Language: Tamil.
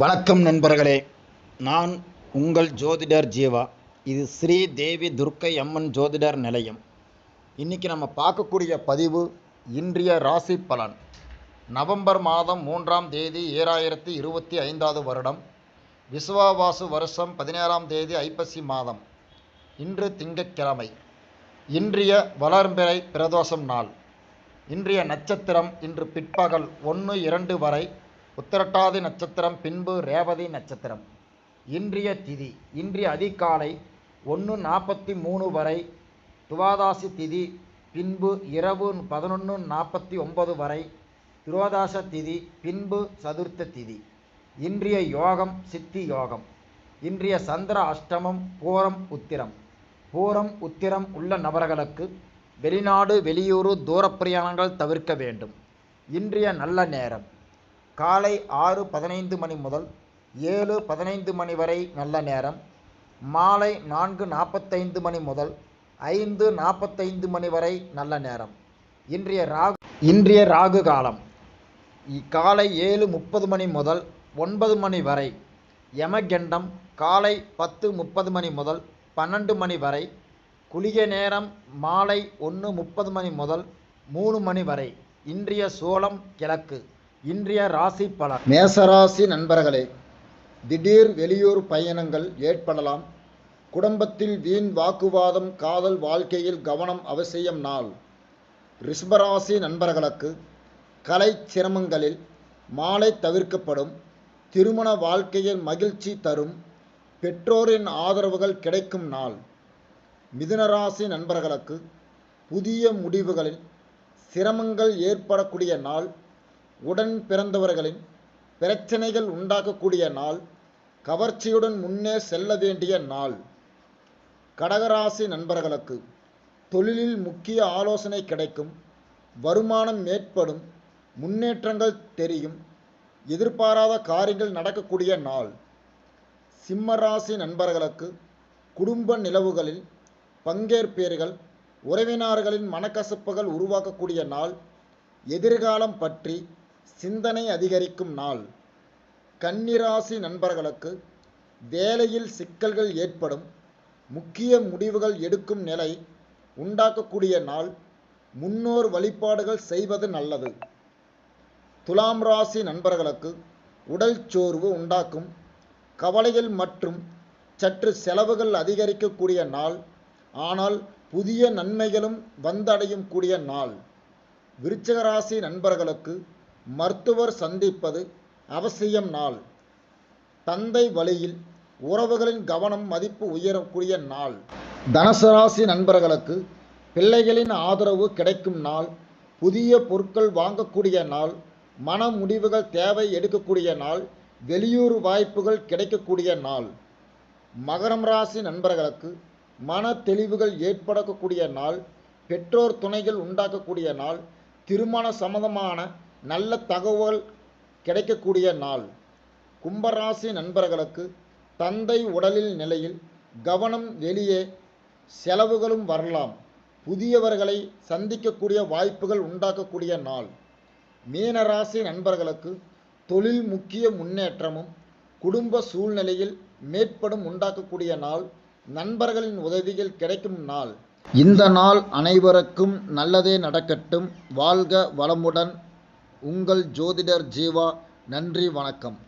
வணக்கம் நண்பர்களே, நான் உங்கள் ஜோதிடர் ஜீவா. இது ஸ்ரீ தேவி துர்க்கை அம்மன் ஜோதிடர் நிலையம். இன்றைக்கி நம்ம பார்க்கக்கூடிய பதிவு இன்றைய ராசி பலன். நவம்பர் மாதம் 3ஆம் தேதி 2025 வருடம், விசுவாவாசு வருஷம் 17ஆம் தேதி ஐப்பசி மாதம். இன்று திங்கட்கிழமை. இன்றைய வளர்பிறை பிரதோஷம் நாள். இன்றைய நட்சத்திரம் இன்று பிற்பகல் 1-2 வரை உத்திரட்டாதி நட்சத்திரம், பின்பு ரேவதி நட்சத்திரம். இன்றைய திதி இன்றைய அதிகாலை 1:43 வரை துவாதாசி திதி, பின்பு இரவு 11:49 வரை திரோதாச திதி, பின்பு சதுர்த்த திதி. இன்றைய யோகம் சித்தி யோகம். இன்றைய சந்திர அஷ்டமம் பூரம் உத்திரம். பூரம் உத்திரம் உள்ள நபர்களுக்கு வெளிநாடு வெளியூர் தூரப்பிரயாணங்கள் தவிர்க்க வேண்டும். இன்றைய நல்ல நேரம் காலை 6:15 மணி முதல் 7:15 மணி வரை நல்ல நேரம். மாலை 4:45 மணி முதல் 5:45 மணி வரை நல்ல நேரம். இன்றைய ராகு காலம் காலை 7:30 மணி முதல் 9 மணி வரை. யமகண்டம் காலை 10:30 மணி முதல் 12 மணி வரை. குளிகை நேரம் மாலை 1:30 மணி முதல் 3 மணி வரை. இன்றைய சூலம் கிழக்கு. இன்றைய ராசி பலன். மேசராசி நண்பர்களே, திடீர் வெளியூர் பயணங்கள் ஏற்படலாம். குடும்பத்தில் வீண் வாக்குவாதம், காதல் வாழ்க்கையில் கவனம் அவசியம் நாள். ரிஷபராசி நண்பர்களுக்கு கலை சிரமங்களில் மாலை தவிர்க்கப்படும். திருமண வாழ்க்கையில் மகிழ்ச்சி தரும். பெற்றோரின் ஆதரவுகள் கிடைக்கும் நாள். மிதுனராசி நண்பர்களுக்கு புதிய முடிவுகளில் சிரமங்கள் ஏற்படக்கூடிய நாள். உடன் பிறந்தவர்களின் பிரச்சனைகள் உண்டாக்கக்கூடிய நாள். கவர்ச்சியுடன் முன்னே செல்ல வேண்டிய நாள். கடகராசி நண்பர்களுக்கு தொழிலில் முக்கிய ஆலோசனை கிடைக்கும். வருமானம் ஏற்படும். முன்னேற்றங்கள் தெரியும். எதிர்பாராத காரியங்கள் நடக்கக்கூடிய நாள். சிம்மராசி நண்பர்களுக்கு குடும்ப நிலவுகளில் பங்கேற்பீர்கள். உறவினர்களின் மனக்கசப்புகள் உருவாக்கக்கூடிய நாள். எதிர்காலம் பற்றி சிந்தனை அதிகரிக்கும் நாள். கன்னிராசி நண்பர்களுக்கு வேலையில் சிக்கல்கள் ஏற்படும். முக்கிய முடிவுகள் எடுக்கும் நிலை உண்டாக்கக்கூடிய நாள். முன்னோர் வழிபாடுகள் செய்வது நல்லது. துலாம் ராசி நண்பர்களுக்கு உடல் சோர்வு உண்டாக்கும். கவலைகள் மற்றும் சற்று செலவுகள் அதிகரிக்கக்கூடிய நாள். ஆனால் புதிய நன்மைகளும் வந்தடையும் கூடிய நாள். விருச்சிக ராசி நண்பர்களுக்கு மருத்துவர் சந்திப்பது அவசியம் நாள். தந்தை வழியில் உறவுகளின் கவனம் மதிப்பு உயரக்கூடிய நாள். தனுசு ராசி நண்பர்களுக்கு பிள்ளைகளின் ஆதரவு கிடைக்கும் நாள். புதிய பொருட்கள் வாங்கக்கூடிய நாள். மன முடிவுகள் தேவை எடுக்கக்கூடிய நாள். வெளியூர் வாய்ப்புகள் கிடைக்கக்கூடிய நாள். மகரம் ராசி நண்பர்களுக்கு மன தெளிவுகள் ஏற்படக்கூடிய நாள். பெற்றோர் துணைகள் உண்டாக்கக்கூடிய நாள். திருமண சம்பந்தமான நல்ல தகவல் கிடைக்கக்கூடிய நாள். கும்பராசி நண்பர்களுக்கு தந்தை உடலில் நிலையில் கவனம். வெளியே செலவுகளும் வரலாம். புதியவர்களை சந்திக்கக்கூடிய வாய்ப்புகள் உண்டாக்கக்கூடிய நாள். மீனராசி நண்பர்களுக்கு தொழில் முக்கிய முன்னேற்றமும் குடும்ப சூழ்நிலையில் மேற்படும் உண்டாக்கக்கூடிய நாள். நண்பர்களின் உதவிகள் கிடைக்கும் நாள். இந்த நாள் அனைவருக்கும் நல்லதே நடக்கட்டும். வாழ்க வளமுடன். உங்கள் ஜோதிடர் ஜீவா. நன்றி, வணக்கம்.